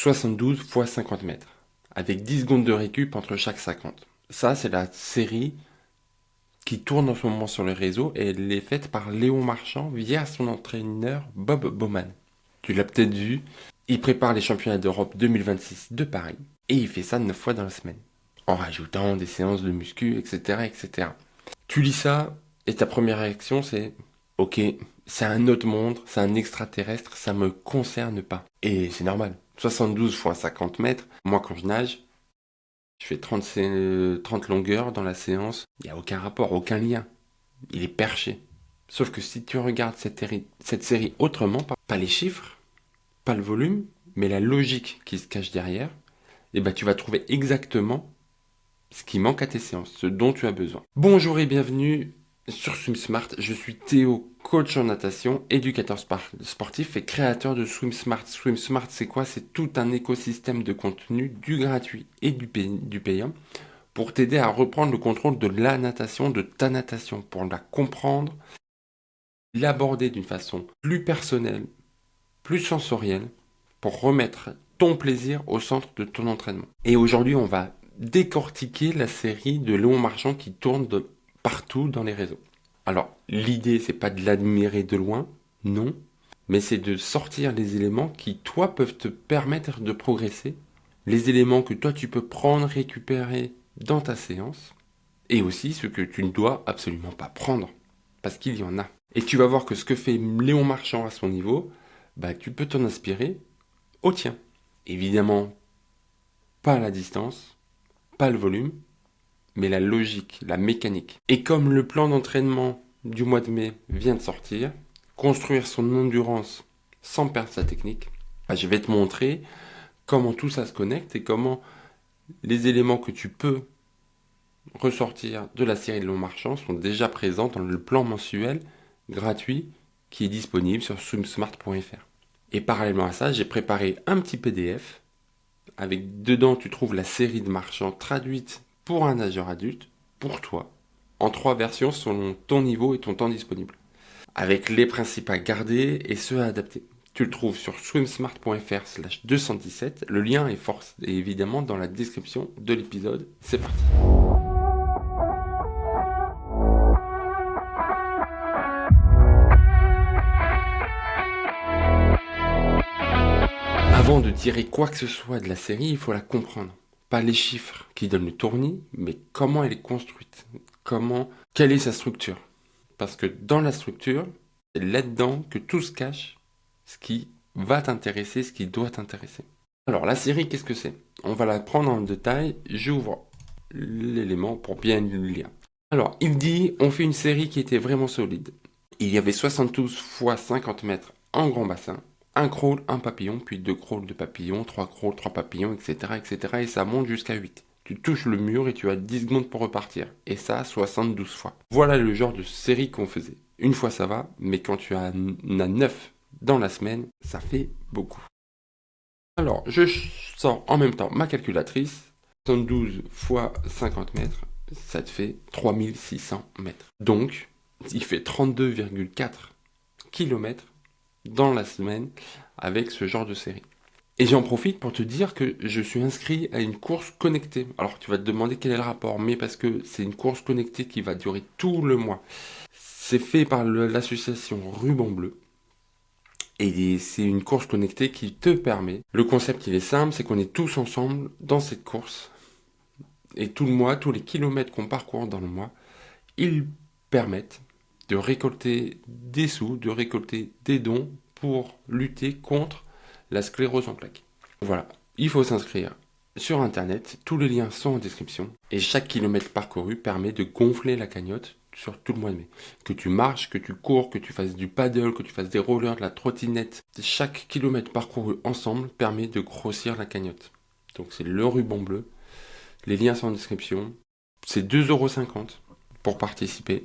72 x 50 mètres, avec 10 secondes de récup entre chaque 50. Ça, c'est la série qui tourne en ce moment sur le réseau et elle est faite par Léon Marchand via son entraîneur Bob Bowman. Tu l'as peut-être vu, il prépare les championnats d'Europe 2026 de Paris et il fait ça 9 fois dans la semaine, en rajoutant des séances de muscu, etc., etc. Tu lis ça et ta première réaction c'est ok, c'est un autre monde, c'est un extraterrestre, ça me concerne pas. Et c'est normal. 72 x 50 mètres, moi quand je nage, je fais 30 longueurs dans la séance, il n'y a aucun rapport, aucun lien. Il est perché. Sauf que si tu regardes cette série autrement, pas les chiffres, pas le volume, mais la logique qui se cache derrière, et ben tu vas trouver exactement ce qui manque à tes séances, ce dont tu as besoin. Bonjour et bienvenue sur SwimSmart, je suis Théo, coach en natation, éducateur sportif et créateur de SwimSmart. SwimSmart, c'est quoi? C'est tout un écosystème de contenu, du gratuit et du payant, pour t'aider à reprendre le contrôle de la natation, de ta natation, pour la comprendre, l'aborder d'une façon plus personnelle, plus sensorielle, pour remettre ton plaisir au centre de ton entraînement. Et aujourd'hui, on va décortiquer la série de Léon Marchand qui tourne partout dans les réseaux. Alors, l'idée, c'est pas de l'admirer de loin, non, mais c'est de sortir les éléments qui, toi, peuvent te permettre de progresser, les éléments que toi, tu peux prendre, récupérer dans ta séance, et aussi ce que tu ne dois absolument pas prendre, parce qu'il y en a. Et tu vas voir que ce que fait Léon Marchand à son niveau, bah, tu peux t'en inspirer au tien. Évidemment, pas la distance, pas le volume, mais la logique, la mécanique. Et comme le plan d'entraînement du mois de mai vient de sortir, construire son endurance sans perdre sa technique, bah, je vais te montrer comment tout ça se connecte et comment les éléments que tu peux ressortir de la série de Léon Marchand sont déjà présents dans le plan mensuel gratuit qui est disponible sur swimsmart.fr. Et parallèlement à ça, j'ai préparé un petit PDF avec dedans tu trouves la série de Marchand traduite pour un nageur adulte, pour toi, en 3 versions selon ton niveau et ton temps disponible, avec les principes à garder et ceux à adapter. Tu le trouves sur swimsmart.fr/217. Le lien est évidemment dans la description de l'épisode. C'est parti. Avant de tirer quoi que ce soit de la série, il faut la comprendre. Pas les chiffres qui donnent le tournis, mais comment elle est construite. Quelle est sa structure. Parce que dans la structure, c'est là-dedans que tout se cache, ce qui va t'intéresser, ce qui doit t'intéresser. Alors la série, qu'est-ce que c'est? On va la prendre en détail. J'ouvre l'élément pour bien le lire. Alors, il dit, on fait une série qui était vraiment solide. Il y avait 72 x 50 mètres en grand bassin. Un crawl, un papillon, puis 2 crawls de papillon, 3 crawls, 3 papillons, etc., etc. Et ça monte jusqu'à 8. Tu touches le mur et tu as 10 secondes pour repartir. Et ça, 72 fois. Voilà le genre de série qu'on faisait. Une fois ça va, mais quand tu en as 9 dans la semaine, ça fait beaucoup. Alors, je sors en même temps ma calculatrice. 72 x 50 mètres, ça te fait 3600 mètres. Donc, il fait 32,4 km dans la semaine avec ce genre de série. Et j'en profite pour te dire que je suis inscrit à une course connectée. Alors tu vas te demander quel est le rapport, mais parce que c'est une course connectée qui va durer tout le mois. C'est fait par l'association Ruban Bleu. Et c'est une course connectée qui te permet. Le concept il est simple, c'est qu'on est tous ensemble dans cette course. Et tout le mois, tous les kilomètres qu'on parcourt dans le mois, ils permettent de récolter des sous, de récolter des dons pour lutter contre la sclérose en plaques. Voilà, il faut s'inscrire sur internet, tous les liens sont en description, et chaque kilomètre parcouru permet de gonfler la cagnotte sur tout le mois de mai. Que tu marches, que tu cours, que tu fasses du paddle, que tu fasses des rollers, de la trottinette, chaque kilomètre parcouru ensemble permet de grossir la cagnotte. Donc c'est le ruban bleu, les liens sont en description, c'est 2,50 € pour participer,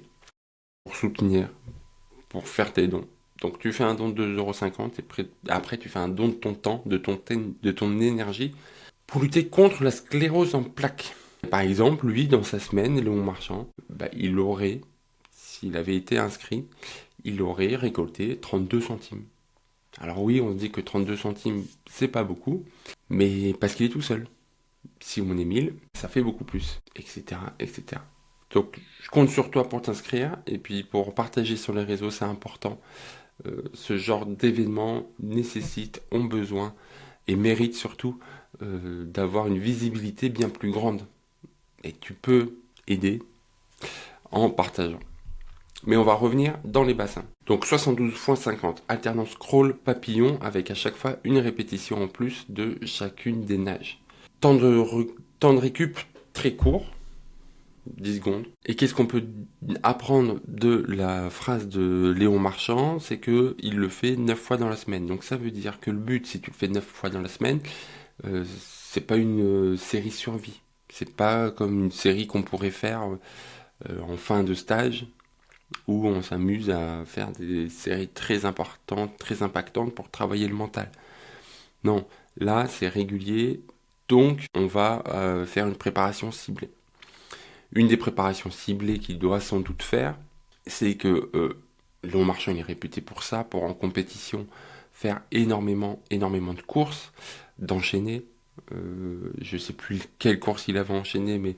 pour soutenir, pour faire tes dons. Donc tu fais un don de 2,50 € et après tu fais un don de ton temps, de ton énergie pour lutter contre la sclérose en plaques. Par exemple, lui, dans sa semaine, Léon Marchand, il aurait, s'il avait été inscrit, il aurait récolté 32 centimes. Alors oui, on se dit que 32 centimes, c'est pas beaucoup, mais parce qu'il est tout seul. Si on est 1000, ça fait beaucoup plus, etc., etc. Donc, je compte sur toi pour t'inscrire et puis pour partager sur les réseaux, c'est important. Ce genre d'événements nécessite, ont besoin et mérite surtout d'avoir une visibilité bien plus grande. Et tu peux aider en partageant. Mais on va revenir dans les bassins. Donc 72 x 50, alternance crawl-papillon avec à chaque fois une répétition en plus de chacune des nages. Temps de récup très court, 10 secondes. Et qu'est-ce qu'on peut apprendre de la phrase de Léon Marchand? C'est que il le fait 9 fois dans la semaine. Donc ça veut dire que le but, si tu le fais 9 fois dans la semaine, c'est pas une série survie. C'est pas comme une série qu'on pourrait faire en fin de stage où on s'amuse à faire des séries très importantes, très impactantes pour travailler le mental. Non, là c'est régulier, donc on va faire une préparation ciblée. Une des préparations ciblées qu'il doit sans doute faire, c'est que Léon Marchand il est réputé pour ça, pour en compétition faire énormément de courses, d'enchaîner. Je sais plus quelle course il avait enchaîné, mais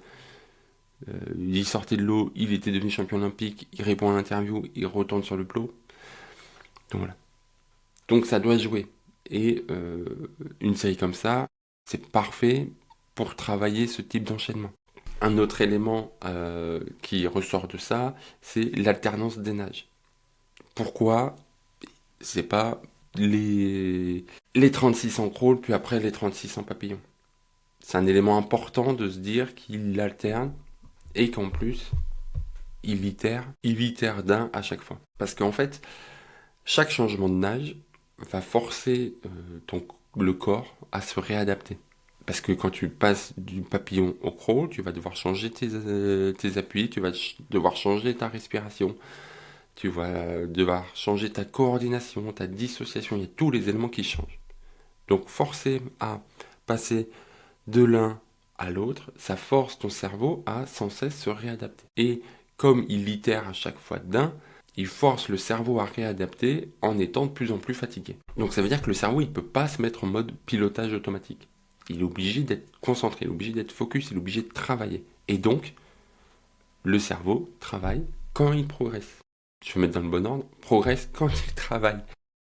il sortait de l'eau, il était devenu champion olympique, il répond à l'interview, il retourne sur le plot. Donc voilà. Donc ça doit jouer. Et une série comme ça, c'est parfait pour travailler ce type d'enchaînement. Un autre élément qui ressort de ça, c'est l'alternance des nages. Pourquoi c'est pas les 36 en crawl, puis après les 36 en papillon? C'est un élément important de se dire qu'il alterne et qu'en plus, il itère d'un à chaque fois. Parce qu'en fait, chaque changement de nage va forcer le corps à se réadapter. Parce que quand tu passes du papillon au crawl, tu vas devoir changer tes appuis, tu vas devoir changer ta respiration, tu vas devoir changer ta coordination, ta dissociation, il y a tous les éléments qui changent. Donc forcer à passer de l'un à l'autre, ça force ton cerveau à sans cesse se réadapter. Et comme il itère à chaque fois d'un, il force le cerveau à réadapter en étant de plus en plus fatigué. Donc ça veut dire que le cerveau, il ne peut pas se mettre en mode pilotage automatique. Il est obligé d'être concentré, il est obligé d'être focus, il est obligé de travailler. Et donc, le cerveau travaille quand il progresse. Je vais mettre dans le bon ordre, progresse quand il travaille.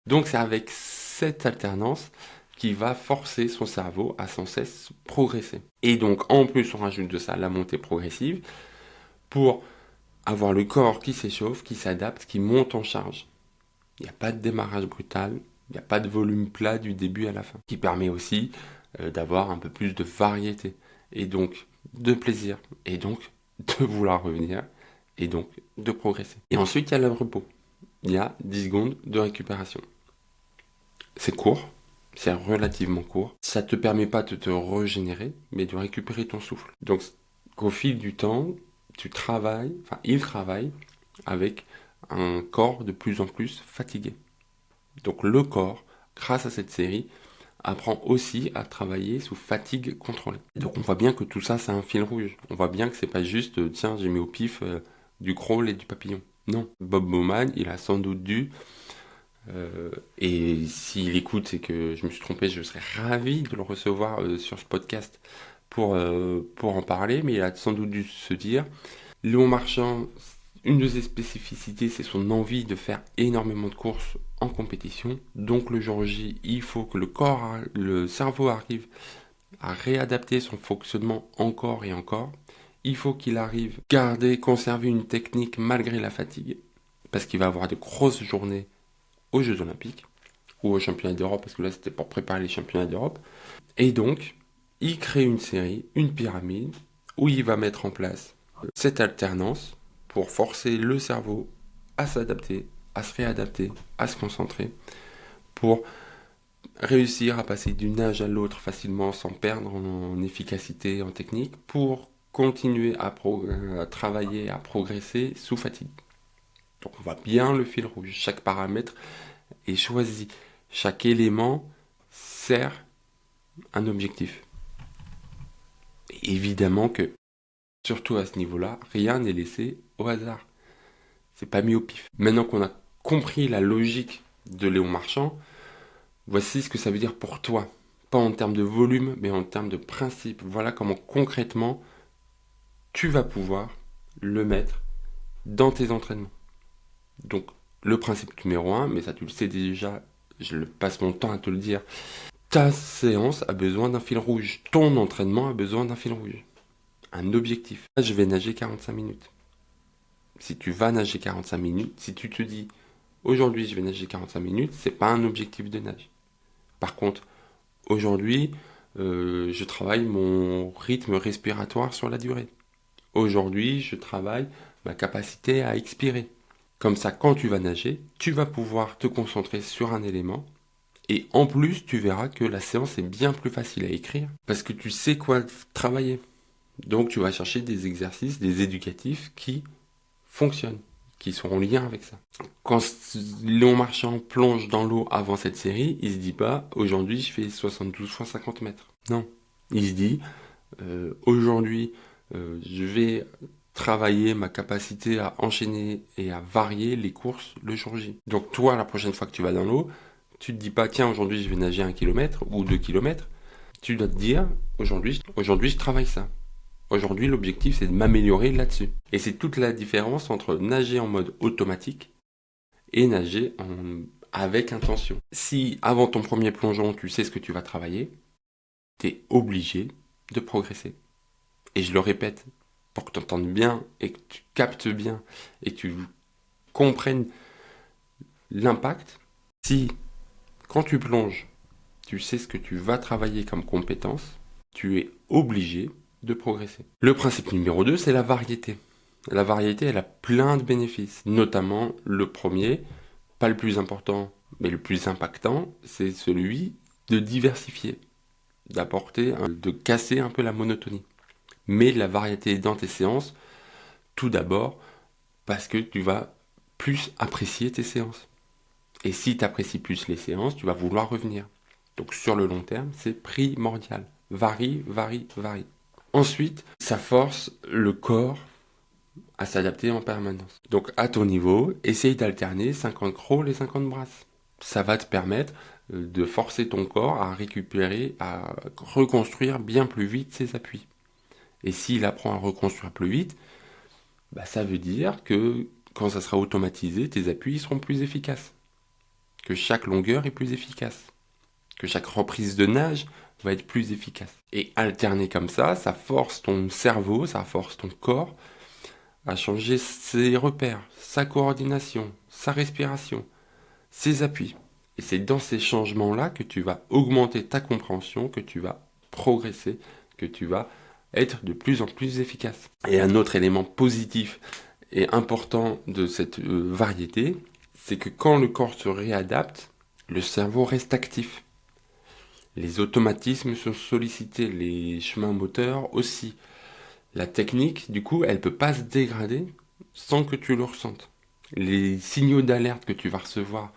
Donc c'est avec cette alternance qui va forcer son cerveau à sans cesse progresser. Et donc en plus on rajoute de ça la montée progressive pour avoir le corps qui s'échauffe, qui s'adapte, qui monte en charge. Il n'y a pas de démarrage brutal, il n'y a pas de volume plat du début à la fin, qui permet aussi d'avoir un peu plus de variété, et donc de plaisir, et donc de vouloir revenir, et donc de progresser. Et ensuite il y a le repos, il y a 10 secondes de récupération. C'est court, c'est relativement court. Ça te permet pas de te régénérer, mais de récupérer ton souffle. Donc, au fil du temps, il travaille avec un corps de plus en plus fatigué. Donc, le corps, grâce à cette série, apprend aussi à travailler sous fatigue contrôlée. Donc, on voit bien que tout ça, c'est un fil rouge. On voit bien que c'est pas juste, tiens, j'ai mis au pif du crawl et du papillon. Non, Bob Bowman, il a sans doute dû et s'il écoute, c'est que je me suis trompé, je serais ravi de le recevoir sur ce podcast pour en parler, mais il a sans doute dû se dire, Léon Marchand, une de ses spécificités, c'est son envie de faire énormément de courses en compétition. Donc le jour J, il faut que le cerveau arrive à réadapter son fonctionnement encore et encore. Il faut qu'il arrive à conserver une technique malgré la fatigue, parce qu'il va avoir de grosses journées aux Jeux Olympiques ou aux Championnats d'Europe, parce que là c'était pour préparer les Championnats d'Europe. Et donc, il crée une série, une pyramide, où il va mettre en place cette alternance pour forcer le cerveau à s'adapter, à se réadapter, à se concentrer, pour réussir à passer d'une nage à l'autre facilement sans perdre en efficacité, en technique, pour continuer à travailler, à progresser sous fatigue. Donc on voit bien le fil rouge, chaque paramètre est choisi. Chaque élément sert un objectif. Et évidemment que, surtout à ce niveau-là, rien n'est laissé au hasard. C'est pas mis au pif. Maintenant qu'on a compris la logique de Léon Marchand, Voici ce que ça veut dire pour toi. Pas en termes de volume, mais en termes de principe. Voilà comment concrètement tu vas pouvoir le mettre dans tes entraînements. Donc, le principe numéro 1, mais ça tu le sais déjà, je passe mon temps à te le dire, ta séance a besoin d'un fil rouge. Ton entraînement a besoin d'un fil rouge. Un objectif. Je vais nager 45 minutes. Si tu vas nager 45 minutes, si tu te dis aujourd'hui je vais nager 45 minutes, c'est pas un objectif de nage. Par contre, aujourd'hui, je travaille mon rythme respiratoire sur la durée. Aujourd'hui, je travaille ma capacité à expirer. Comme ça, quand tu vas nager, tu vas pouvoir te concentrer sur un élément. Et en plus, tu verras que la séance est bien plus facile à écrire parce que tu sais quoi travailler. Donc, tu vas chercher des exercices, des éducatifs qui fonctionnent, qui sont en lien avec ça. Quand Léon Marchand plonge dans l'eau avant cette série, il se dit pas aujourd'hui je fais 72 fois 50 mètres. Non. Il se dit aujourd'hui je vais travailler ma capacité à enchaîner et à varier les courses le jour J. Donc toi, la prochaine fois que tu vas dans l'eau, tu te dis pas tiens aujourd'hui je vais nager 1 km ou 2 km. Tu dois te dire aujourd'hui je travaille ça. Aujourd'hui, l'objectif, c'est de m'améliorer là-dessus. Et c'est toute la différence entre nager en mode automatique et nager avec intention. Si avant ton premier plongeon, tu sais ce que tu vas travailler, tu es obligé de progresser. Et je le répète, pour que tu entendes bien et que tu captes bien et que tu comprennes l'impact, si quand tu plonges, tu sais ce que tu vas travailler comme compétence, tu es obligé de progresser. Le principe numéro 2, c'est la variété. La variété, elle a plein de bénéfices, notamment le premier, pas le plus important, mais le plus impactant, c'est celui de diversifier, d'apporter, de casser un peu la monotonie. Mais la variété dans tes séances, tout d'abord, parce que tu vas plus apprécier tes séances. Et si tu apprécies plus les séances, tu vas vouloir revenir. Donc sur le long terme, c'est primordial. Varie, varie, varie. Ensuite, ça force le corps à s'adapter en permanence. Donc à ton niveau, essaye d'alterner 50 crawls et 50 brasses. Ça va te permettre de forcer ton corps à récupérer, à reconstruire bien plus vite ses appuis. Et s'il apprend à reconstruire plus vite, bah, ça veut dire que quand ça sera automatisé, tes appuis seront plus efficaces. Que chaque longueur est plus efficace. Que chaque reprise de nage va être plus efficace. Et alterner comme ça force ton cerveau, ça force ton corps à changer ses repères, sa coordination, sa respiration, ses appuis. Et c'est dans ces changements-là que tu vas augmenter ta compréhension, que tu vas progresser, que tu vas être de plus en plus efficace. Et un autre élément positif et important de cette variété, c'est que quand le corps se réadapte, le cerveau reste actif. Les automatismes sont sollicités, les chemins moteurs aussi. La technique, du coup, elle ne peut pas se dégrader sans que tu le ressentes. Les signaux d'alerte que tu vas recevoir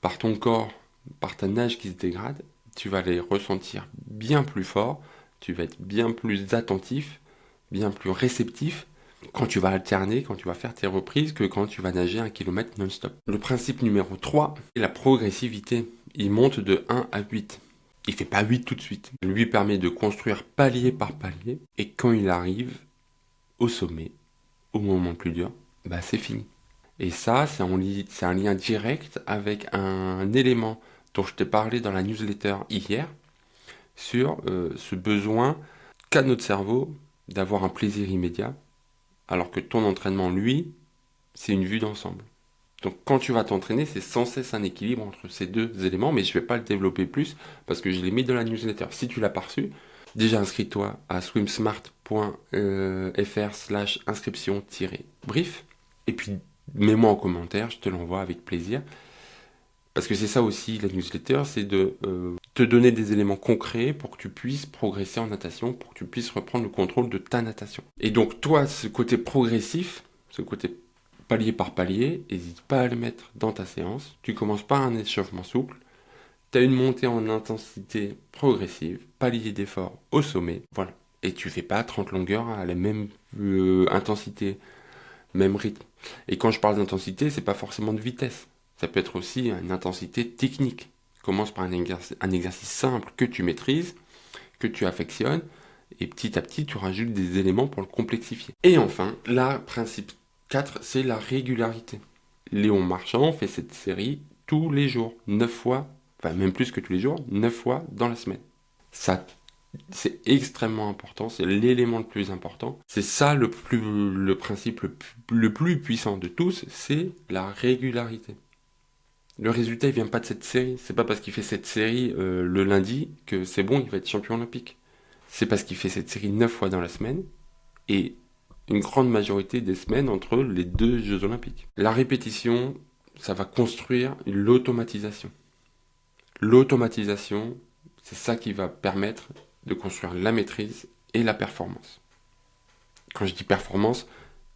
par ton corps, par ta nage qui se dégrade, tu vas les ressentir bien plus fort, tu vas être bien plus attentif, bien plus réceptif quand tu vas alterner, quand tu vas faire tes reprises, que quand tu vas nager 1 km non-stop. Le principe numéro 3, c'est la progressivité. Il monte de 1 à 8. Il fait pas 8 tout de suite. Il lui permet de construire palier par palier. Et quand il arrive au sommet, au moment le plus dur, bah c'est fini. Et ça, c'est un lien direct avec un élément dont je t'ai parlé dans la newsletter hier, sur ce besoin qu'a notre cerveau d'avoir un plaisir immédiat, alors que ton entraînement, lui, c'est une vue d'ensemble. Donc quand tu vas t'entraîner, c'est sans cesse un équilibre entre ces deux éléments, mais je ne vais pas le développer plus parce que je l'ai mis dans la newsletter. Si tu l'as pas reçu, déjà inscris-toi à swimsmart.fr/inscription-brief et puis mets-moi en commentaire, je te l'envoie avec plaisir. Parce que c'est ça aussi la newsletter, c'est de te donner des éléments concrets pour que tu puisses progresser en natation, pour que tu puisses reprendre le contrôle de ta natation. Et donc toi, ce côté progressif, ce côté palier par palier, n'hésite pas à le mettre dans ta séance. Tu commences par un échauffement souple, tu as une montée en intensité progressive, palier d'effort au sommet, voilà. Et tu fais pas 30 longueurs à la même intensité, même rythme. Et quand je parle d'intensité, c'est pas forcément de vitesse. Ça peut être aussi une intensité technique. Commence par un exercice simple que tu maîtrises, que tu affectionnes, et petit à petit, tu rajoutes des éléments pour le complexifier. Et enfin, la principe 4, c'est la régularité. Léon Marchand fait cette série tous les jours, 9 fois, enfin même plus que tous les jours, 9 fois dans la semaine. Ça, c'est extrêmement important, c'est l'élément le plus important. C'est ça le principe le plus puissant de tous, c'est la régularité. Le résultat, il vient pas de cette série. C'est pas parce qu'il fait cette série le lundi que c'est bon, il va être champion olympique. C'est parce qu'il fait cette série 9 fois dans la semaine et une grande majorité des semaines entre les deux Jeux olympiques. La répétition, ça va construire l'automatisation. L'automatisation, c'est ça qui va permettre de construire la maîtrise et la performance. Quand je dis performance,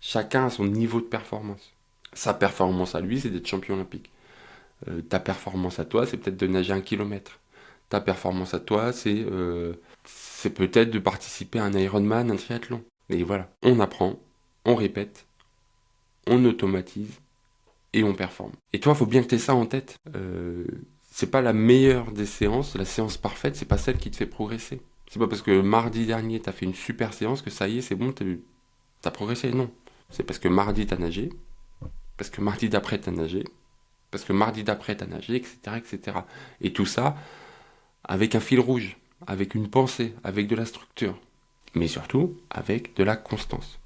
chacun a son niveau de performance. Sa performance à lui, c'est d'être champion olympique. Ta performance à toi, c'est peut-être de nager 1 kilomètre. Ta performance à toi, c'est peut-être de participer à un Ironman, un triathlon. Et voilà, on apprend, on répète, on automatise et on performe. Et toi, il faut bien que tu aies ça en tête. C'est pas la meilleure des séances, la séance parfaite, c'est pas celle qui te fait progresser. C'est pas parce que mardi dernier, tu as fait une super séance que ça y est, c'est bon, t'as progressé. Non. C'est parce que mardi, t'as nagé, parce que mardi d'après, t'as nagé, parce que mardi d'après, t'as nagé, etc., etc. Et tout ça avec un fil rouge, avec une pensée, avec de la structure, mais surtout avec de la constance.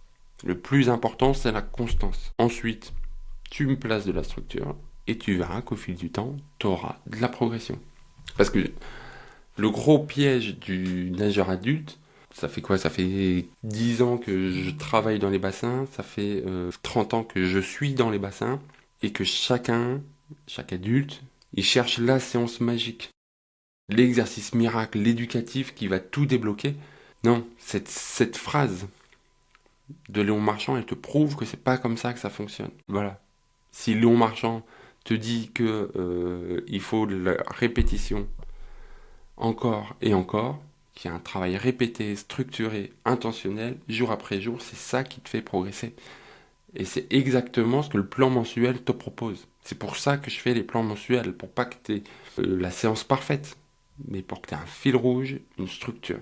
Le plus important, c'est la constance. Ensuite, tu me places de la structure et tu verras qu'au fil du temps, tu auras de la progression. Parce que le gros piège du nageur adulte, ça fait quoi? Ça fait 10 ans que je travaille dans les bassins, ça fait 30 ans que je suis dans les bassins, et que chaque adulte, il cherche la séance magique. L'exercice miracle, l'éducatif qui va tout débloquer. Non, cette phrase de Léon Marchand, elle te prouve que c'est pas comme ça que ça fonctionne. Voilà. Si Léon Marchand te dit que il faut de la répétition encore et encore, qu'il y a un travail répété, structuré, intentionnel, jour après jour, c'est ça qui te fait progresser. Et c'est exactement ce que le plan mensuel te propose. C'est pour ça que je fais les plans mensuels, pour pas que tu aies la séance parfaite, mais pour que tu aies un fil rouge, une structure.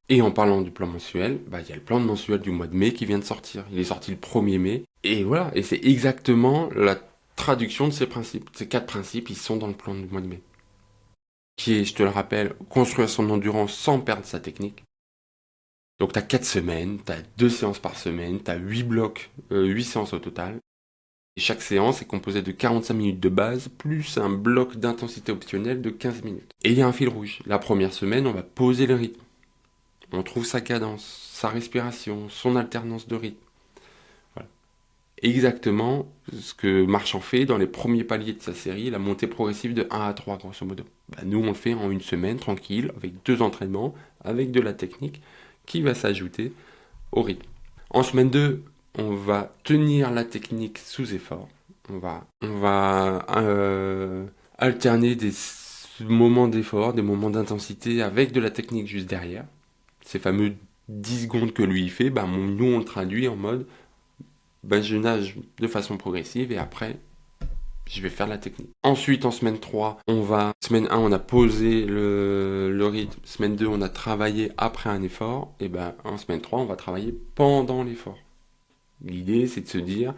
Et en parlant du plan mensuel, il y a le plan mensuel du mois de mai qui vient de sortir. Il est sorti le 1er mai. Et voilà, et c'est exactement la traduction de ces principes. Ces 4 principes, ils sont dans le plan du mois de mai. Qui est, je te le rappelle, construire son endurance sans perdre sa technique. Donc tu as 4 semaines, tu as 2 séances par semaine, tu as 8 blocs, 8 séances au total. Et chaque séance est composée de 45 minutes de base, plus un bloc d'intensité optionnelle de 15 minutes. Et il y a un fil rouge. La première semaine, on va poser le rythme. On trouve sa cadence, sa respiration, son alternance de rythme. Voilà. Exactement ce que Marchand fait dans les premiers paliers de sa série, la montée progressive de 1 à 3, grosso modo. Nous, on le fait en une semaine, tranquille, avec 2 entraînements, avec de la technique, qui va s'ajouter au rythme. En semaine 2, on va tenir la technique sous effort. On va alterner des moments d'effort, des moments d'intensité avec de la technique juste derrière. Ces fameux 10 secondes que lui il fait, nous on le traduit en mode je nage de façon progressive et après je vais faire la technique. Ensuite en semaine 3, semaine 1 on a posé le rythme, semaine 2 on a travaillé après un effort, et en semaine 3 on va travailler pendant l'effort. L'idée c'est de se dire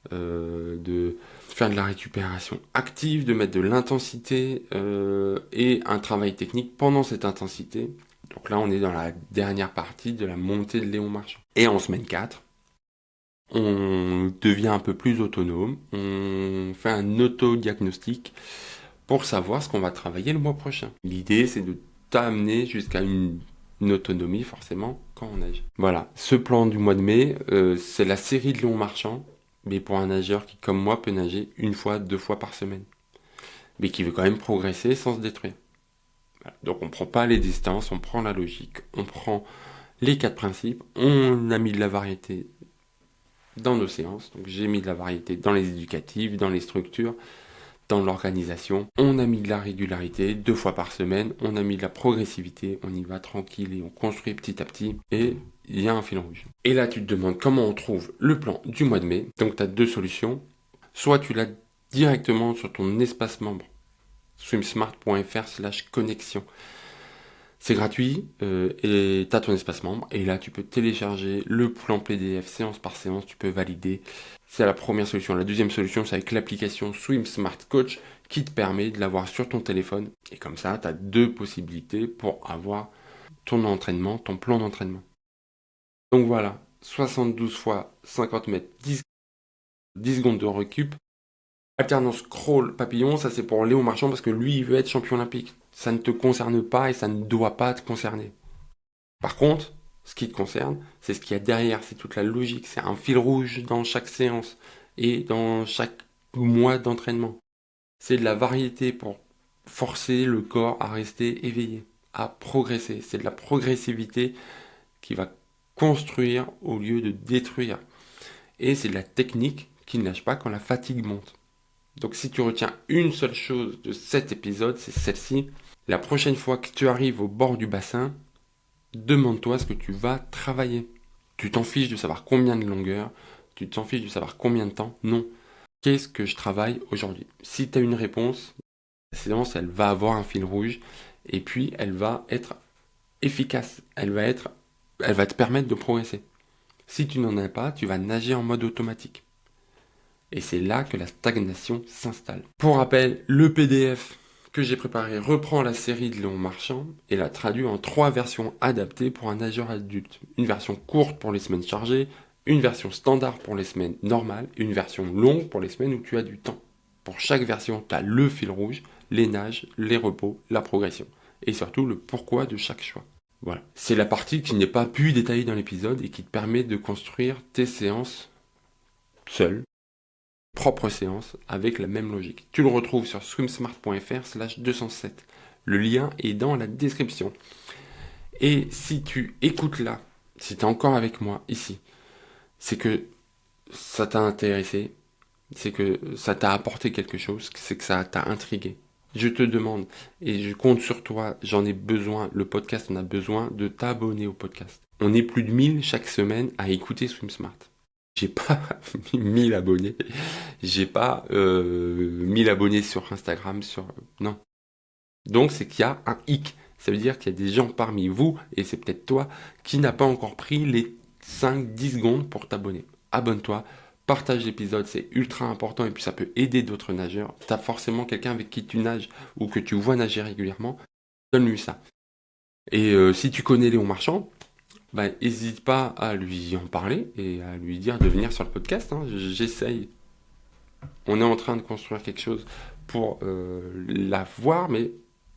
de faire de la récupération active, de mettre de l'intensité et un travail technique pendant cette intensité. Donc là, on est dans la dernière partie de la montée de Léon Marchand. Et en semaine 4, on devient un peu plus autonome, on fait un autodiagnostic pour savoir ce qu'on va travailler le mois prochain. L'idée, c'est de t'amener jusqu'à une autonomie, forcément, quand on nage. Voilà, ce plan du mois de mai, c'est la série de Léon Marchand, mais pour un nageur qui, comme moi, peut nager 1 fois, 2 fois par semaine, mais qui veut quand même progresser sans se détruire. Voilà. Donc on ne prend pas les distances, on prend la logique, on prend les 4 principes, on a mis de la variété dans nos séances, donc j'ai mis de la variété dans les éducatives, dans les structures, dans l'organisation, on a mis de la régularité 2 fois par semaine, on a mis de la progressivité, on y va tranquille et on construit petit à petit, et il y a un fil rouge. Et là tu te demandes comment on trouve le plan du mois de mai, donc tu as 2 solutions, soit tu l'as directement sur ton espace membre, swimsmart.fr/connexion. C'est gratuit et tu as ton espace membre. Et là, tu peux télécharger le plan PDF séance par séance. Tu peux valider. C'est la première solution. La deuxième solution, c'est avec l'application Swim Smart Coach qui te permet de l'avoir sur ton téléphone. Et comme ça, tu as 2 possibilités pour avoir ton entraînement, ton plan d'entraînement. Donc voilà, 72 fois 50 mètres, 10 secondes de récup. Alternance crawl papillon, ça c'est pour Léo Marchand parce que lui il veut être champion olympique. Ça ne te concerne pas et ça ne doit pas te concerner. Par contre, ce qui te concerne, c'est ce qu'il y a derrière, c'est toute la logique, c'est un fil rouge dans chaque séance et dans chaque mois d'entraînement. C'est de la variété pour forcer le corps à rester éveillé, à progresser. C'est de la progressivité qui va construire au lieu de détruire. Et c'est de la technique qui ne lâche pas quand la fatigue monte. Donc si tu retiens une seule chose de cet épisode, c'est celle-ci. La prochaine fois que tu arrives au bord du bassin, demande-toi ce que tu vas travailler. Tu t'en fiches de savoir combien de longueur, tu t'en fiches de savoir combien de temps. Non. Qu'est-ce que je travaille aujourd'hui? Si tu as une réponse, elle va avoir un fil rouge et puis elle va être efficace. Elle va te permettre de progresser. Si tu n'en as pas, tu vas nager en mode automatique. Et c'est là que la stagnation s'installe. Pour rappel, le PDF que j'ai préparé reprend la série de Léon Marchand et la traduit en 3 versions adaptées pour un nageur adulte. Une version courte pour les semaines chargées, une version standard pour les semaines normales et une version longue pour les semaines où tu as du temps. Pour chaque version, tu as le fil rouge, les nages, les repos, la progression et surtout le pourquoi de chaque choix. Voilà. C'est la partie qui n'est pas plus détaillée dans l'épisode et qui te permet de construire tes séances seul. Propre séance avec la même logique. Tu le retrouves sur swimsmart.fr/207. Le lien est dans la description. Et si tu écoutes là, si tu es encore avec moi ici, c'est que ça t'a intéressé, c'est que ça t'a apporté quelque chose, c'est que ça t'a intrigué. Je te demande, et je compte sur toi, j'en ai besoin, le podcast, on a besoin de t'abonner au podcast. On est plus de 1000 chaque semaine à écouter SwimSmart. J'ai pas 1000 abonnés. J'ai pas 1000 abonnés sur Instagram, non. Donc c'est qu'il y a un hic. Ça veut dire qu'il y a des gens parmi vous, et c'est peut-être toi, qui n'a pas encore pris les 5-10 secondes pour t'abonner. Abonne-toi, partage l'épisode, c'est ultra important, et puis ça peut aider d'autres nageurs. Tu as forcément quelqu'un avec qui tu nages, ou que tu vois nager régulièrement, donne-lui ça. Et si tu connais Léon Marchand, n'hésite pas à lui en parler et à lui dire de venir sur le podcast. J'essaye. On est en train de construire quelque chose pour la voir, mais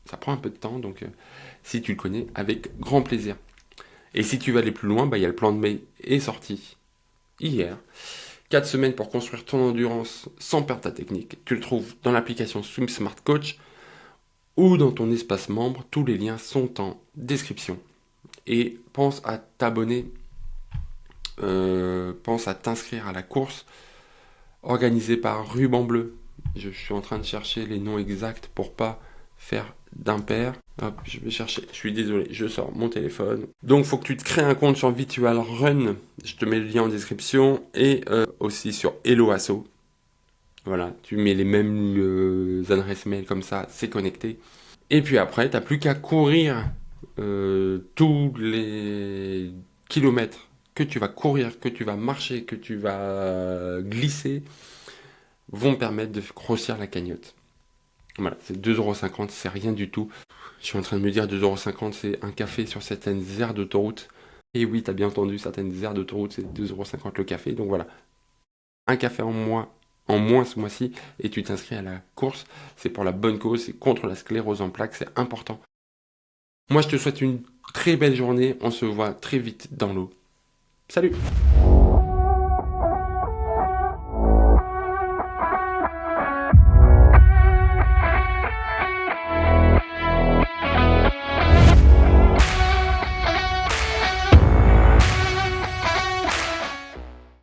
ça prend un peu de temps. Donc, si tu le connais, avec grand plaisir. Et si tu veux aller plus loin, il y a le plan de mai est sorti hier. 4 semaines pour construire ton endurance sans perdre ta technique. Tu le trouves dans l'application Swim Smart Coach ou dans ton espace membre. Tous les liens sont en description. Et pense à t'abonner, pense à t'inscrire à la course organisée par Ruban Bleu. Je suis en train de chercher les noms exacts pour pas faire d'impair. Hop, je vais chercher, je suis désolé, je sors mon téléphone. Donc il faut que tu te crées un compte sur Virtual Run, je te mets le lien en description, et aussi sur Hello Asso. Voilà, tu mets les mêmes adresses mail comme ça, c'est connecté. Et puis après, tu n'as plus qu'à courir tous les kilomètres que tu vas courir, que tu vas marcher, que tu vas glisser, vont permettre de grossir la cagnotte. Voilà, c'est 2,50€, c'est rien du tout. Je suis en train de me dire 2,50€, c'est un café sur certaines aires d'autoroute. Et oui, t'as bien entendu, certaines aires d'autoroute, c'est 2,50€ le café. Donc voilà, un café en moins ce mois-ci, et tu t'inscris à la course. C'est pour la bonne cause, c'est contre la sclérose en plaques, c'est important. Moi, je te souhaite une très belle journée. On se voit très vite dans l'eau. Salut!